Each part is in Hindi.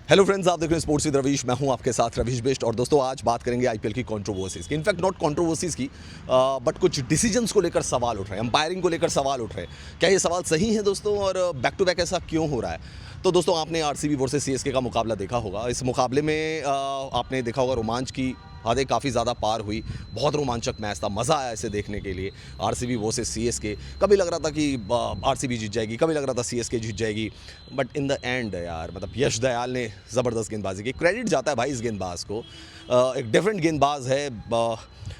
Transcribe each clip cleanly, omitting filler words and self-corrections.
हेलो फ्रेंड्स, आप देख रहे हैं स्पोर्ट्स विद रवीश। मैं हूं आपके साथ रवीश बेस्ट। और दोस्तों आज बात करेंगे आईपीएल की कंट्रोवर्सीज की। इनफैक्ट नॉट कंट्रोवर्सीज की, बट कुछ डिसीजंस को लेकर सवाल उठ रहे हैं, अंपायरिंग को लेकर सवाल उठ रहे हैं। क्या ये सवाल सही है दोस्तों, और बैक टू बैक ऐसा क्यों हो रहा है? तो दोस्तों आपने आरसीबी वर्सेस सीएसके का मुकाबला देखा होगा। इस मुकाबले में आपने देखा होगा रोमांच की हदें काफ़ी ज़्यादा पार हुई। बहुत रोमांचक मैच था, मज़ा आया इसे देखने के लिए। आरसीबी वर्सेस सीएसके, कभी लग रहा था कि आरसीबी जीत जाएगी, कभी लग रहा था सीएसके जीत जाएगी, बट इन द एंड यार मतलब यश दयाल ने ज़बरदस्त गेंदबाजी की। क्रेडिट जाता है भाई इस गेंदबाज को। एक डिफरेंट गेंदबाज है।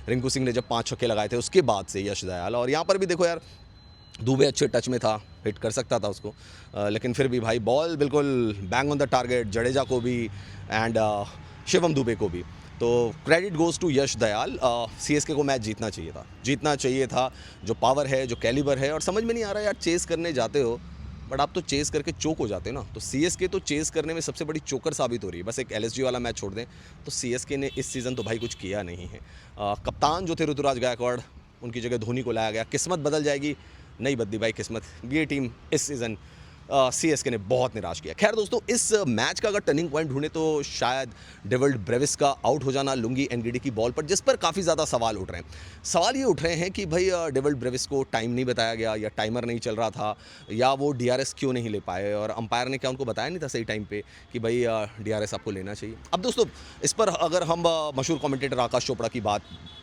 रिंकू सिंह ने जब 5 छक्के लगाए थे उसके बाद से यश दयाल। और यहाँ पर भी देखो यार, दुबे अच्छे टच में था, हिट कर सकता था उसको, लेकिन फिर भी भाई बॉल बिल्कुल bang on the target. Jadeja को भी एंड शिवम दुबे को भी। तो credit goes to Yash Dayal. CSK को मैच जीतना चाहिए था। जो पावर है, जो कैलिबर है, और समझ में नहीं आ रहा यार, चेस करने जाते हो बट आप तो चेस करके चोक हो जाते हो ना। तो सीएसके तो चेस करने में सबसे बड़ी चोकर साबित हो रही है। बस एक एलएसजी वाला मैच छोड़ दें तो सीएसके ने इस सीज़न तो भाई कुछ किया नहीं है। कप्तान जो थे ऋतुराज गायकवाड़, उनकी जगह धोनी को लाया गया। किस्मत बदल जाएगी, नहीं बदली भाई किस्मत। ये टीम इस सीज़न सीएसके ने बहुत निराश किया। खैर दोस्तों, इस मैच का अगर टर्निंग पॉइंट ढूंढे तो शायद डेविड ब्रेविस का आउट हो जाना लुंगी एनगिडी की बॉल पर, जिस पर काफ़ी ज़्यादा सवाल उठ रहे हैं। सवाल ये उठ रहे हैं कि भाई डेविड ब्रेविस को टाइम नहीं बताया गया, या टाइमर नहीं चल रहा था, या वो डीआरएस क्यों नहीं ले पाए, और अंपायर ने क्या उनको बताया नहीं था सही टाइम पे कि भाई डीआरएस आपको लेना चाहिए। अब दोस्तों इस पर अगर हम मशहूर कमेंटेटर आकाश चोपड़ा की बात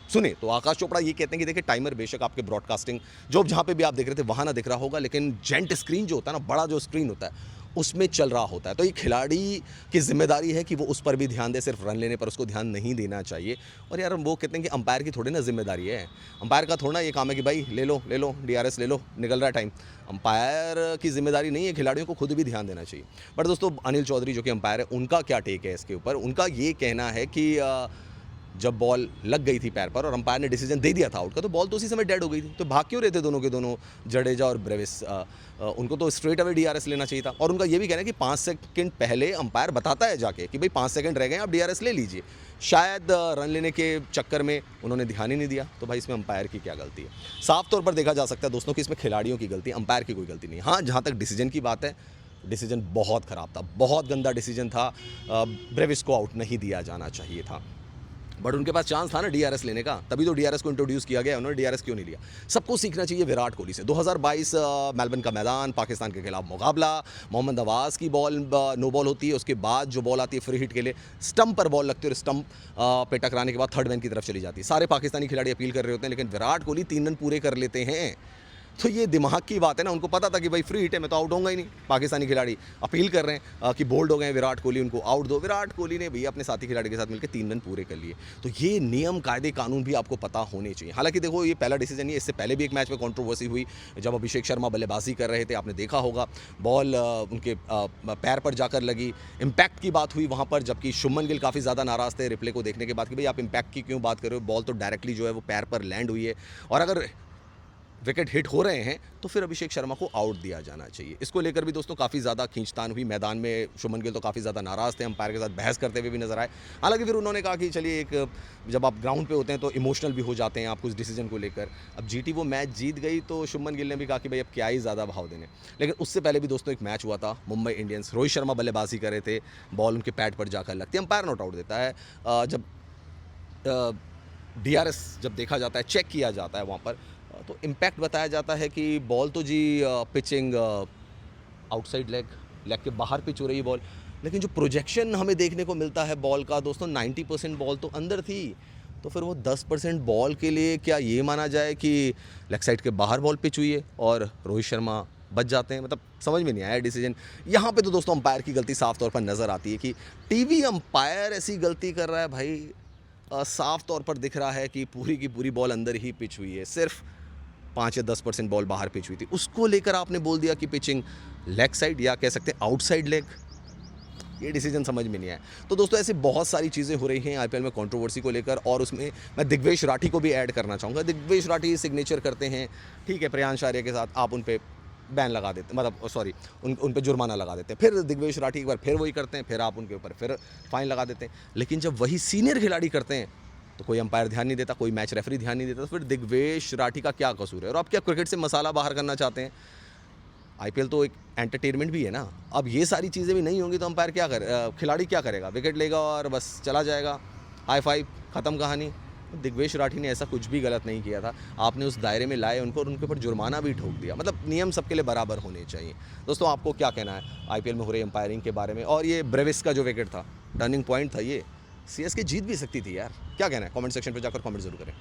सुने तो आकाश चोपड़ा ये कहते हैं कि देखिए, टाइमर बेशक आपके ब्रॉडकास्टिंग जो जहाँ पे भी आप देख रहे थे वहाँ ना दिख रहा होगा, लेकिन जेंट स्क्रीन जो होता है ना, बड़ा जो स्क्रीन होता है उसमें चल रहा होता है। तो ये खिलाड़ी की जिम्मेदारी है कि वो उस पर भी ध्यान दे, सिर्फ रन लेने पर उसको ध्यान नहीं देना चाहिए। और यार वो कहते हैं कि अंपायर की थोड़ी ना जिम्मेदारी है, अंपायर का थोड़ा ये काम है कि भाई ले लो डीआरएस ले लो, निकल रहा है टाइम। अंपायर की जिम्मेदारी नहीं है, खिलाड़ियों को खुद भी ध्यान देना चाहिए। बट दोस्तों अनिल चौधरी जो कि अंपायर है, उनका क्या टेक है इसके ऊपर? उनका ये कहना है कि जब बॉल लग गई थी पैर पर और अंपायर ने डिसीजन दे दिया था आउट का, तो बॉल तो उसी समय डेड हो गई थी। तो भाग क्यों रहे थे दोनों के दोनों, जडेजा और ब्रेविस? उनको तो स्ट्रेट अवे डीआरएस लेना चाहिए था। और उनका ये भी कहना है कि 5 सेकंड पहले अंपायर बताता है जाके कि भाई 5 सेकंड रह गए, आप डीआरएस ले लीजिए। शायद रन लेने के चक्कर में उन्होंने ध्यान ही नहीं दिया। तो भाई इसमें अंपायर की क्या गलती है? साफ तौर पर देखा जा सकता है दोस्तों कि इसमें खिलाड़ियों की गलती, अंपायर की कोई गलती नहीं। हाँ, जहाँ तक डिसीजन की बात है, डिसीजन बहुत ख़राब था, बहुत गंदा डिसीजन था। ब्रेविस को आउट नहीं दिया जाना चाहिए था, बट उनके पास चांस था ना डीआरएस लेने का, तभी तो डीआरएस को इंट्रोड्यूस किया गया। उन्होंने डीआरएस क्यों नहीं लिया? सबको सीखना चाहिए विराट कोहली से। 2022 मेलबर्न का मैदान, पाकिस्तान के खिलाफ मुकाबला, मोहम्मद नवाज की बॉल नो बॉल होती है, उसके बाद जो बॉल आती है फ्री हिट के लिए, स्टंप पर बॉल लगती है और स्टंप पे टकराने के बाद थर्ड मैन की तरफ चली जाती है। सारे पाकिस्तानी खिलाड़ी अपील कर रहे होते हैं, लेकिन विराट कोहली 3 रन पूरे कर लेते हैं। तो ये दिमाग की बात है ना, उनको पता था कि भाई फ्री हिट है, मैं तो आउट होऊंगा ही नहीं। पाकिस्तानी खिलाड़ी अपील कर रहे हैं कि बोल्ड हो गए विराट कोहली, उनको आउट दो। विराट कोहली ने भैया अपने साथी खिलाड़ी के साथ मिलकर 3 रन पूरे कर लिए। तो ये नियम, कायदे, कानून भी आपको पता होने चाहिए। हालांकि देखो, ये पहला डिसीजन नहीं है, इससे पहले भी एक मैच में कंट्रोवर्सी हुई जब अभिषेक शर्मा बल्लेबाजी कर रहे थे। आपने देखा होगा बॉल उनके पैर पर जाकर लगी, इम्पैक्ट की बात हुई वहाँ पर, जबकि शुभमन गिल काफ़ी ज़्यादा नाराज़ थे रिप्ले को देखने के बाद कि भाई आप इम्पैक्ट की क्यों बात कर रहे हो, बॉल तो डायरेक्टली जो है वो पैर पर लैंड हुई है, और अगर विकेट हिट हो रहे हैं तो फिर अभिषेक शर्मा को आउट दिया जाना चाहिए। इसको लेकर भी दोस्तों काफ़ी ज़्यादा खींचतान हुई मैदान में। शुभमन गिल तो काफ़ी ज़्यादा नाराज़ थे, अंपायर के साथ बहस करते हुए भी नजर आए। हालांकि फिर उन्होंने कहा कि चलिए, एक जब आप ग्राउंड पे होते हैं तो इमोशनल भी हो जाते हैं आप कुछ डिसीजन को लेकर। अब जीटी वो मैच जीत गई तो शुभमन गिल ने भी कहा कि भाई अब क्या ही ज़्यादा भाव देने। लेकिन उससे पहले भी दोस्तों एक मैच हुआ था, मुंबई इंडियंस, रोहित शर्मा बल्लेबाजी कर रहे थे, बॉल उनके पैड पर जाकर लगती है, अंपायर नॉट आउट देता है। जब डीआरएस जब देखा जाता है, चेक किया जाता है वहाँ पर, तो इम्पैक्ट बताया जाता है कि बॉल तो जी पिचिंग आउटसाइड लेग के बाहर पिच हो रही है बॉल, लेकिन जो प्रोजेक्शन हमें देखने को मिलता है बॉल का दोस्तों, 90% बॉल तो अंदर थी। तो फिर वो 10% बॉल के लिए क्या ये माना जाए कि लेग साइड के बाहर बॉल पिच हुई है और रोहित शर्मा बच जाते हैं? मतलब समझ में नहीं आया डिसीजन। यहाँ पे तो दोस्तों अंपायर की गलती साफ तौर पर नज़र आती है कि टीवी अंपायर ऐसी गलती कर रहा है भाई। साफ तौर पर दिख रहा है कि पूरी की पूरी बॉल अंदर ही पिच हुई है, सिर्फ 5 या 10% बॉल बाहर पिच हुई थी। उसको लेकर आपने बोल दिया कि पिचिंग लेग साइड, या कह सकते हैं आउटसाइड लेग। ये डिसीजन समझ में नहीं आया। तो दोस्तों ऐसे बहुत सारी चीज़ें हो रही हैं आईपीएल में कंट्रोवर्सी को लेकर, और उसमें मैं दिग्वेश राठी को भी ऐड करना चाहूँगा। दिग्वेश राठी सिग्नेचर करते हैं, ठीक है, प्रियांश आर्य के साथ आप उन पर बैन लगा देते, मतलब सॉरी, उन पे जुर्माना लगा देते हैं। फिर दिग्वेश राठी एक बार फिर वही करते हैं, फिर आप उनके ऊपर फिर फाइन लगा देते हैं। लेकिन जब वही सीनियर खिलाड़ी करते हैं तो कोई अंपायर ध्यान नहीं देता, कोई मैच रेफरी ध्यान नहीं देता। तो फिर दिग्वेश राठी का क्या कसूर है? और आप क्या क्रिकेट से मसाला बाहर करना चाहते हैं? आईपीएल तो एक एंटरटेनमेंट भी है ना। अब ये सारी चीज़ें भी नहीं होंगी तो अंपायर खिलाड़ी क्या करेगा, विकेट लेगा और बस चला जाएगा, हाई फाइव, ख़त्म कहानी। दिग्वेश राठी ने ऐसा कुछ भी गलत नहीं किया था, आपने उस दायरे में लाए उनको और उनके ऊपर जुर्माना भी ठोक दिया। मतलब नियम सबके लिए बराबर होने चाहिए। दोस्तों आपको क्या कहना है आईपीएल में हो रही अंपायरिंग के बारे में, और ये ब्रेविस का जो विकेट था टर्निंग पॉइंट था, ये सीएसके जीत भी सकती थी यार, क्या कहना है कमेंट सेक्शन पे जाकर कमेंट जरूर करें।